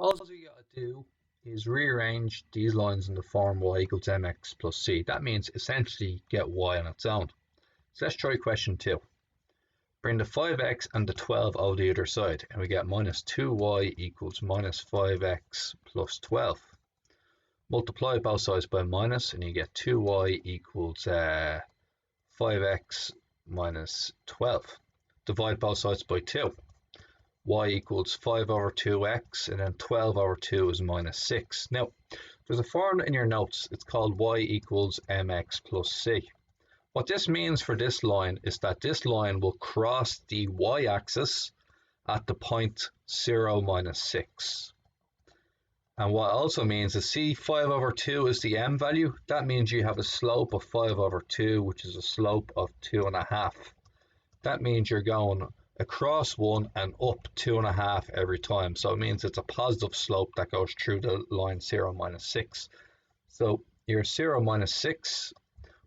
All you got to do is rearrange these lines in the form y equals mx plus c. That means essentially get y on its own. So let's try question 2. Bring the 5x and the 12 over the other side, and we get minus 2y equals minus 5x plus 12. Multiply both sides by minus, and you get 2y equals 5x minus 12. Divide both sides by 2. Y equals 5 over 2x, and then 12 over 2 is minus 6. Now, there's a formula in your notes. It's called y equals mx plus c. What this means for this line is that this line will cross the y-axis at the point 0, minus 6. And what also means is, see, 5 over 2 is the m value. That means you have a slope of 5 over 2, which is a slope of 2.5. That means you're going across 1 and up 2.5 every time. So it means it's a positive slope that goes through the line 0, minus 6. So your 0, minus 6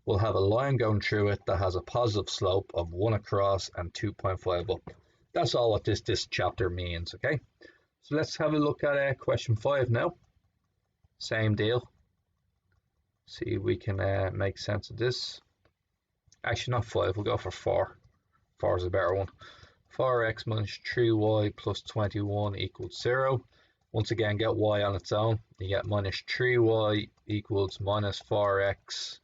will have a line going through it that has a positive slope of 1 across and 2.5 up. That's all what this chapter means, okay? So let's have a look at question 5 now. Same deal. See if we can make sense of this. Actually, not 5, we'll go for 4. 4 is a better one. 4x minus 3y plus 21 equals 0. Once again, get y on its own. You get minus 3y equals minus 4x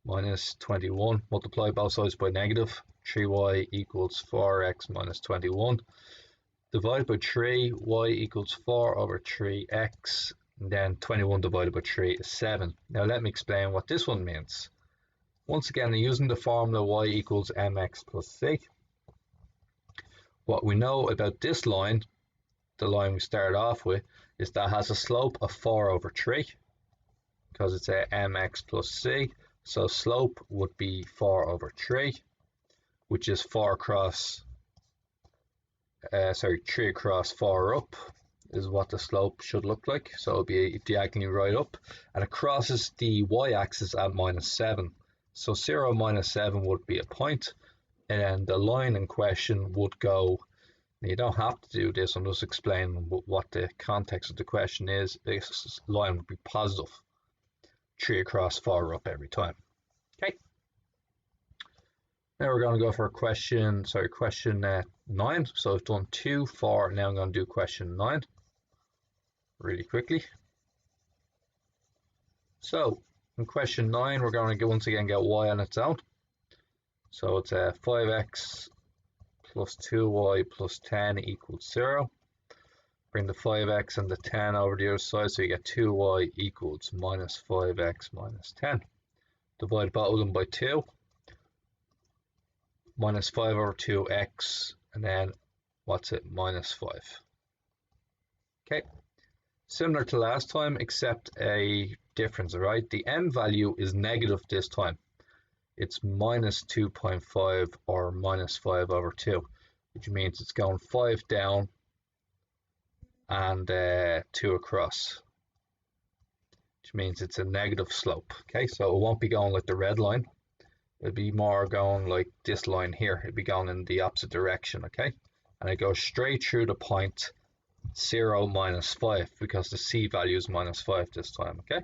minus 21. Multiply both sides by negative. 3y equals 4x minus 21. Divide by 3, y equals 4 over 3x. And then 21 divided by 3 is 7. Now let me explain what this one means. Once again, using the formula y equals mx plus c. What we know about this line, the line we started off with, is that it has a slope of 4 over 3 because it's a mx plus c. So slope would be 4 over 3, which is 3 across 4 up is what the slope should look like. So it'll be diagonally right up, and it crosses the y-axis at minus 7. So 0, minus 7 would be a point. And the line in question would go, you don't have to do this, I'm just explaining what the context of the question is. This line would be positive, 3 across 4 up every time. Okay. Now we're going to go for question 9. So I've done 2, 4, now I'm going to do question 9 really quickly. So in question 9, we're going to once again get y on its own. So it's 5x plus 2y plus 10 equals 0. Bring the 5x and the 10 over the other side, so you get 2y equals minus 5x minus 10. Divide both of them by 2. Minus 5 over 2x, and then what's it? Minus 5. Okay. Similar to last time, except a difference, right? The m value is negative this time. It's minus 2.5 or minus 5 over 2, which means it's going 5 down and 2 across, which means it's a negative slope. Okay, so it won't be going like the red line. It'll be more going like this line here. It'll be going in the opposite direction, okay? And it goes straight through the point 0, minus 5, because the c value is minus 5 this time, okay?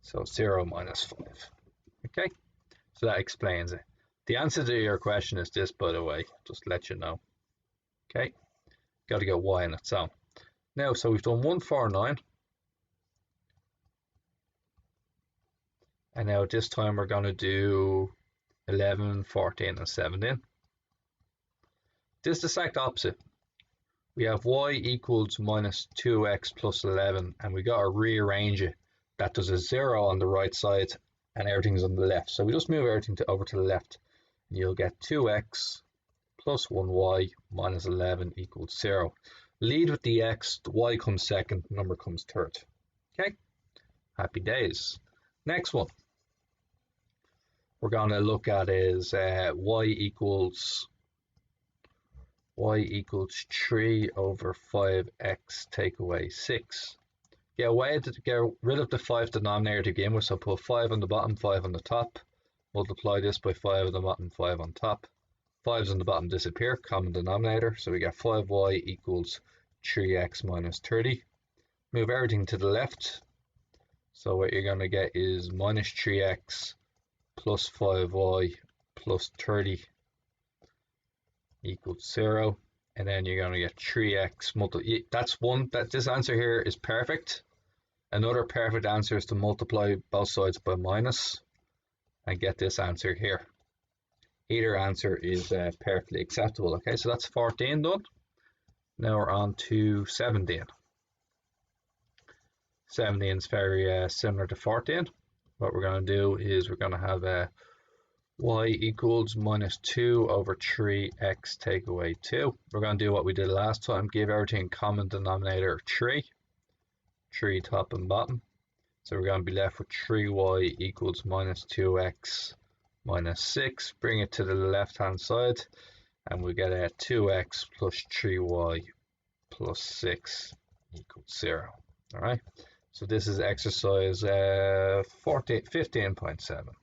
So 0, minus 5. Okay, so that explains it. The answer to your question is this, by the way, just to let you know. Okay, got to get y on its own. Now, so we've done 1, 4, 9. And now this time we're going to do 11, 14, and 17. This is the exact opposite. We have y equals minus 2x plus 11, and we got to rearrange it. That does a 0 on the right side and everything's on the left. So we just move everything over to the left, and you'll get 2x plus 1y minus 11 equals 0. Lead with the x, the y comes second, the number comes third. Okay, happy days. Next one we're going to look at is y equals 3 over 5x take away 6. Get rid of the 5 denominator to begin with, so put 5 on the bottom, 5 on the top. Multiply this by 5 on the bottom, 5 on top. 5's on the bottom disappear, common denominator, so we get 5y equals 3x minus 30. Move everything to the left, so what you're going to get is minus 3x plus 5y plus 30 equals 0. And then you're going to get 3x this answer here is perfect. Another perfect answer is to multiply both sides by minus and get this answer here. Either answer is perfectly acceptable. Okay, so that's 14 done. Now we're on to 17. 17 is very similar to 14. What we're going to do is we're going to have y equals minus 2 over 3x take away 2. We're going to do what we did last time, give everything common denominator 3 top and bottom. So we're going to be left with 3y equals minus 2x minus 6. Bring it to the left hand side and we get a 2x plus 3y plus 6 equals 0. Alright, so this is exercise 15.7.